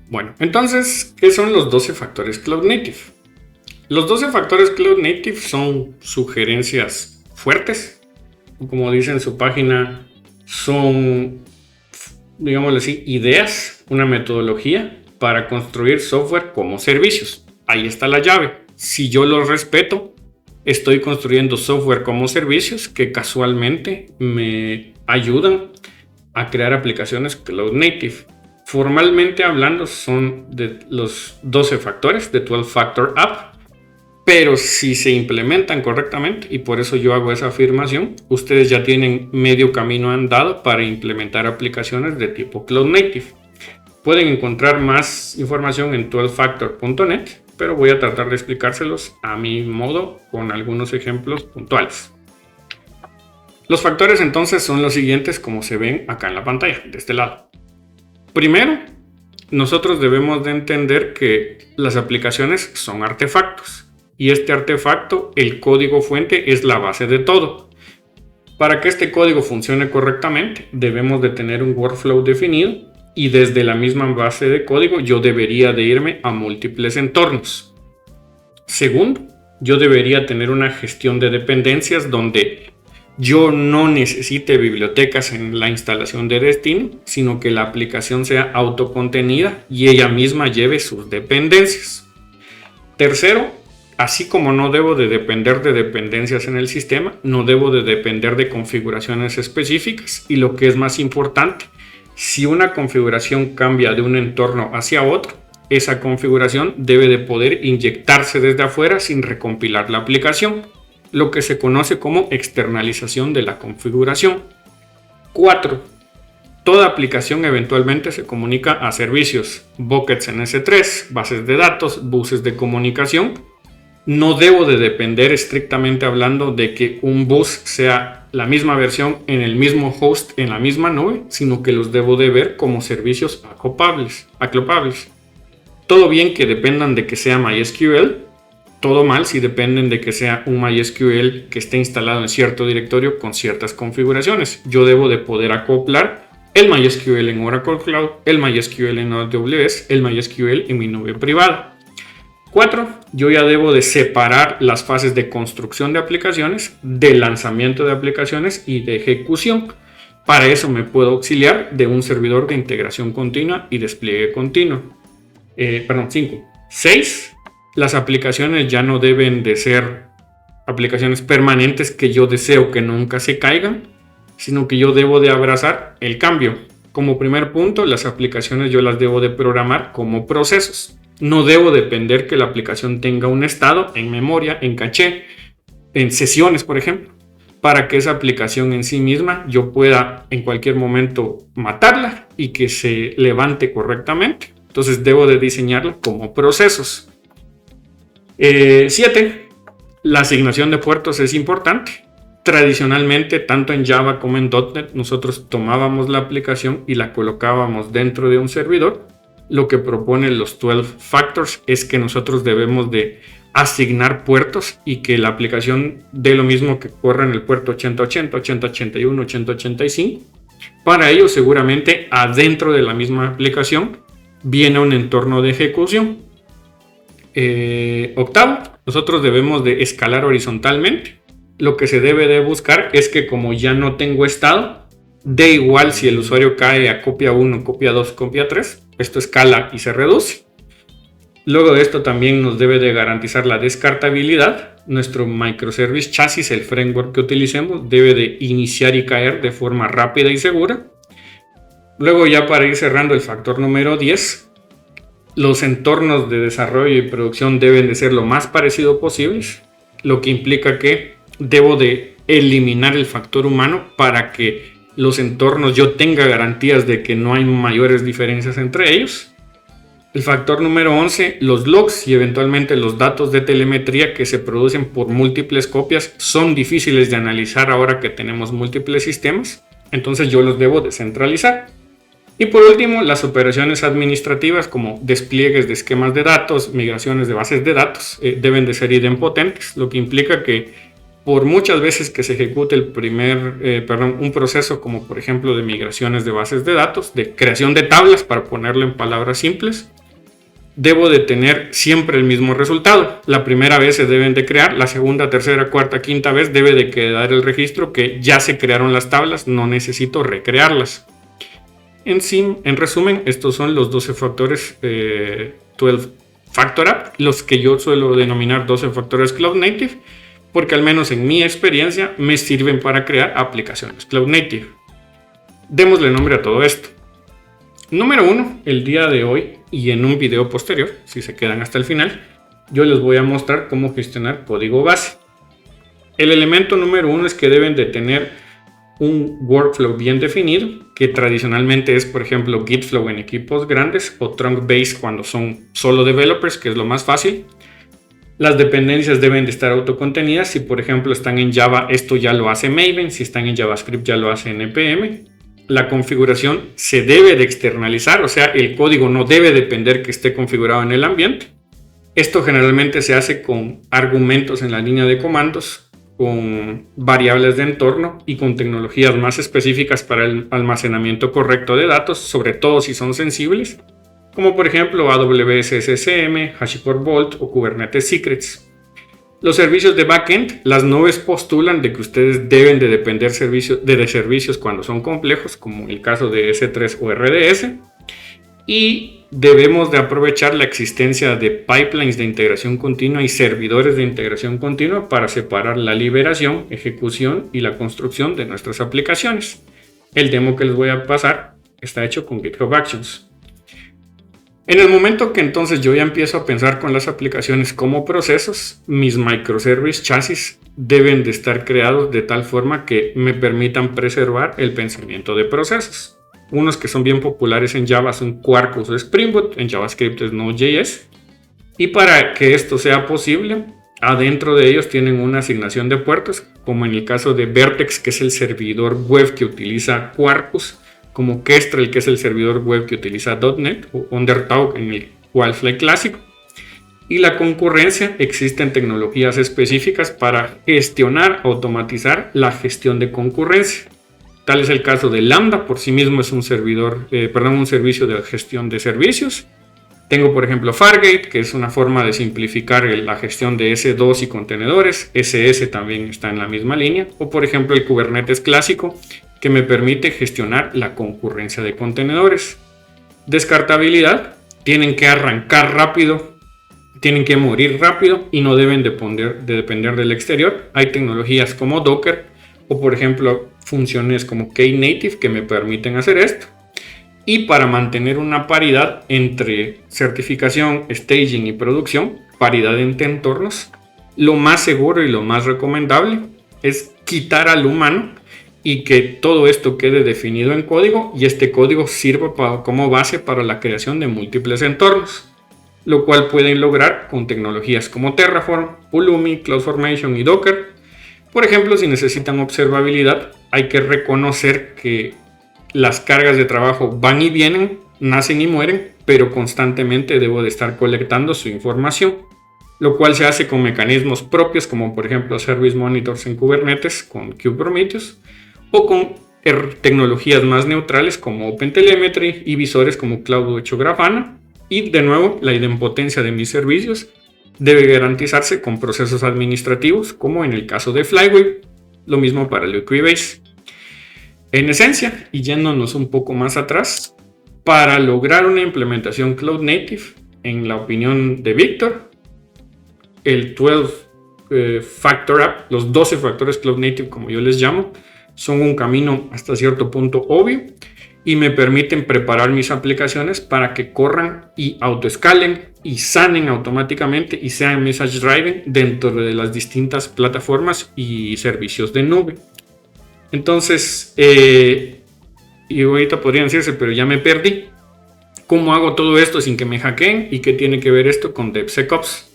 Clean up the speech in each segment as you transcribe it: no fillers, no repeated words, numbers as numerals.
Bueno, entonces, ¿qué son los 12 factores Cloud Native? Los 12 factores Cloud Native son sugerencias fuertes, como dice en su página, son, digámoslo así, ideas, una metodología para construir software como servicios. Ahí está la llave. Si yo los respeto, estoy construyendo software como servicios que casualmente me ayudan a crear aplicaciones Cloud Native. Formalmente hablando son de los 12 factores, de 12 Factor App, pero si se implementan correctamente, y por eso yo hago esa afirmación, ustedes ya tienen medio camino andado para implementar aplicaciones de tipo Cloud Native. Pueden encontrar más información en 12factor.net, pero voy a tratar de explicárselos a mi modo con algunos ejemplos puntuales. Los factores entonces son los siguientes como se ven acá en la pantalla, de este lado. Primero, nosotros debemos de entender que las aplicaciones son artefactos y este artefacto, el código fuente, es la base de todo. Para que este código funcione correctamente, debemos de tener un workflow definido y desde la misma base de código yo debería de irme a múltiples entornos. Segundo, yo debería tener una gestión de dependencias donde yo no necesite bibliotecas en la instalación de destino, sino que la aplicación sea autocontenida y ella misma lleve sus dependencias. Tercero, así como no debo de depender de dependencias en el sistema, no debo de depender de configuraciones específicas y lo que es más importante, si una configuración cambia de un entorno hacia otro, esa configuración debe de poder inyectarse desde afuera sin recompilar la aplicación, lo que se conoce como externalización de la configuración. 4. Toda aplicación eventualmente se comunica a servicios, buckets en S3, bases de datos, buses de comunicación. No debo de depender estrictamente hablando de que un bus sea la misma versión en el mismo host en la misma nube, sino que los debo de ver como servicios aclopables. Todo bien que dependan de que sea MySQL, todo mal si dependen de que sea un MySQL que esté instalado en cierto directorio con ciertas configuraciones. Yo debo de poder acoplar el MySQL en Oracle Cloud, el MySQL en AWS, el MySQL en mi nube privada. 4. Yo ya debo de separar las fases de construcción de aplicaciones, de lanzamiento de aplicaciones y de ejecución. Para eso me puedo auxiliar de un servidor de integración continua y despliegue continuo. 5. 6. Las aplicaciones ya no deben de ser aplicaciones permanentes que yo deseo que nunca se caigan, sino que yo debo de abrazar el cambio. Como primer punto, las aplicaciones yo las debo de programar como procesos. No debo depender que la aplicación tenga un estado en memoria, en caché, en sesiones, por ejemplo, para que esa aplicación en sí misma yo pueda en cualquier momento matarla y que se levante correctamente. Entonces debo de diseñarla como procesos. 7. La asignación de puertos es importante. Tradicionalmente, tanto en Java como en .NET, nosotros tomábamos la aplicación y la colocábamos dentro de un servidor. Lo que proponen los 12 factors es que nosotros debemos de asignar puertos y que la aplicación dé lo mismo que corra en el puerto 8080, 8081, 8085. Para ello, seguramente adentro de la misma aplicación viene un entorno de ejecución. 8. Nosotros debemos de escalar horizontalmente. Lo que se debe de buscar es que como ya no tengo estado, da igual si el usuario cae a copia 1, copia 2, copia 3, esto escala y se reduce. Luego de esto también nos debe de garantizar la descartabilidad. Nuestro microservice chasis, el framework que utilicemos, debe de iniciar y caer de forma rápida y segura. Luego ya para ir cerrando el factor número 10, los entornos de desarrollo y producción deben de ser lo más parecido posibles, lo que implica que debo de eliminar el factor humano para que los entornos yo tenga garantías de que no hay mayores diferencias entre ellos. El factor número 11, los logs y eventualmente los datos de telemetría que se producen por múltiples copias son difíciles de analizar ahora que tenemos múltiples sistemas, entonces yo los debo descentralizar. Y por último, las operaciones administrativas como despliegues de esquemas de datos, migraciones de bases de datos, deben de ser idempotentes, lo que implica que por muchas veces que se ejecute un proceso como por ejemplo de migraciones de bases de datos, de creación de tablas para ponerlo en palabras simples, debo de tener siempre el mismo resultado. La primera vez se deben de crear, la segunda, tercera, cuarta, quinta vez debe de quedar el registro que ya se crearon las tablas, no necesito recrearlas. En resumen, estos son los 12 factores 12 Factor App, los que yo suelo denominar 12 factores Cloud Native, porque al menos en mi experiencia me sirven para crear aplicaciones Cloud Native. Démosle nombre a todo esto. Número 1, el día de hoy y en un video posterior, si se quedan hasta el final, yo les voy a mostrar cómo gestionar código base. El elemento número 1 es que deben de tener un workflow bien definido, que tradicionalmente es, por ejemplo, Gitflow en equipos grandes o Trunkbase cuando son solo developers, que es lo más fácil. Las dependencias deben de estar autocontenidas. Si, por ejemplo, están en Java, esto ya lo hace Maven. Si están en JavaScript, ya lo hace NPM. La configuración se debe de externalizar, o sea, el código no debe depender que esté configurado en el ambiente. Esto generalmente se hace con argumentos en la línea de comandos, con variables de entorno y con tecnologías más específicas para el almacenamiento correcto de datos, sobre todo si son sensibles, como por ejemplo AWS SSM, HashiCorp Vault o Kubernetes Secrets. Los servicios de backend, las nubes postulan de que ustedes deben de depender de servicios cuando son complejos, como el caso de S3 o RDS, y debemos de aprovechar la existencia de pipelines de integración continua y servidores de integración continua para separar la liberación, ejecución y la construcción de nuestras aplicaciones. El demo que les voy a pasar está hecho con GitHub Actions. En el momento que entonces yo ya empiezo a pensar con las aplicaciones como procesos, mis microservice chasis deben de estar creados de tal forma que me permitan preservar el pensamiento de procesos. Unos que son bien populares en Java son Quarkus o Spring Boot, en JavaScript es Node.js. Y para que esto sea posible, adentro de ellos tienen una asignación de puertos, como en el caso de Vertex, que es el servidor web que utiliza Quarkus, como Kestrel, que es el servidor web que utiliza .NET, o Undertow en el Wildfly clásico. Y la concurrencia, existen tecnologías específicas para gestionar, automatizar la gestión de concurrencia. Tal es el caso de Lambda, por sí mismo es un servicio de gestión de servicios. Tengo, por ejemplo, Fargate, que es una forma de simplificar la gestión de S2 y contenedores. SS también está en la misma línea. O, por ejemplo, el Kubernetes clásico, que me permite gestionar la concurrencia de contenedores. Descartabilidad, tienen que arrancar rápido, tienen que morir rápido y no deben de depender del exterior. Hay tecnologías como Docker o, por ejemplo, funciones como Knative que me permiten hacer esto. Y para mantener una paridad entre certificación, staging y producción, paridad entre entornos, lo más seguro y lo más recomendable es quitar al humano y que todo esto quede definido en código y este código sirva como base para la creación de múltiples entornos, lo cual pueden lograr con tecnologías como Terraform, Pulumi, CloudFormation y Docker. Por ejemplo, si necesitan observabilidad, hay que reconocer que las cargas de trabajo van y vienen, nacen y mueren, pero constantemente debo de estar colectando su información, lo cual se hace con mecanismos propios como por ejemplo Service Monitors en Kubernetes con Kubeprometheus o con tecnologías más neutrales como OpenTelemetry y visores como Cloud8 Grafana. Y de nuevo, la idempotencia de mis servicios debe garantizarse con procesos administrativos como en el caso de Flywheel, lo mismo para Liquibase. En esencia, y yéndonos un poco más atrás, para lograr una implementación Cloud Native, en la opinión de Víctor, el 12 Factor App, los 12 factores Cloud Native como yo les llamo, son un camino hasta cierto punto obvio y me permiten preparar mis aplicaciones para que corran y autoescalen y sanen automáticamente y sean message driven dentro de las distintas plataformas y servicios de nube. Entonces, y ahorita podrían decirse, pero ya me perdí. ¿Cómo hago todo esto sin que me hackeen? ¿Y qué tiene que ver esto con DevSecOps?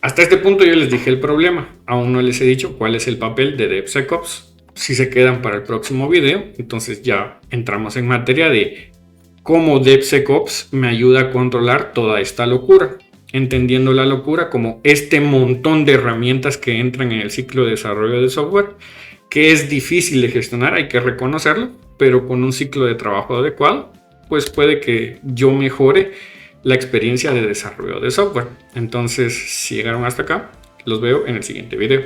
Hasta este punto yo les dije el problema. Aún no les he dicho cuál es el papel de DevSecOps. Si se quedan para el próximo video, entonces ya entramos en materia de cómo DevSecOps me ayuda a controlar toda esta locura. Entendiendo la locura como este montón de herramientas que entran en el ciclo de desarrollo de software, que es difícil de gestionar, hay que reconocerlo, pero con un ciclo de trabajo adecuado, pues puede que yo mejore la experiencia de desarrollo de software. Entonces, si llegaron hasta acá, los veo en el siguiente video.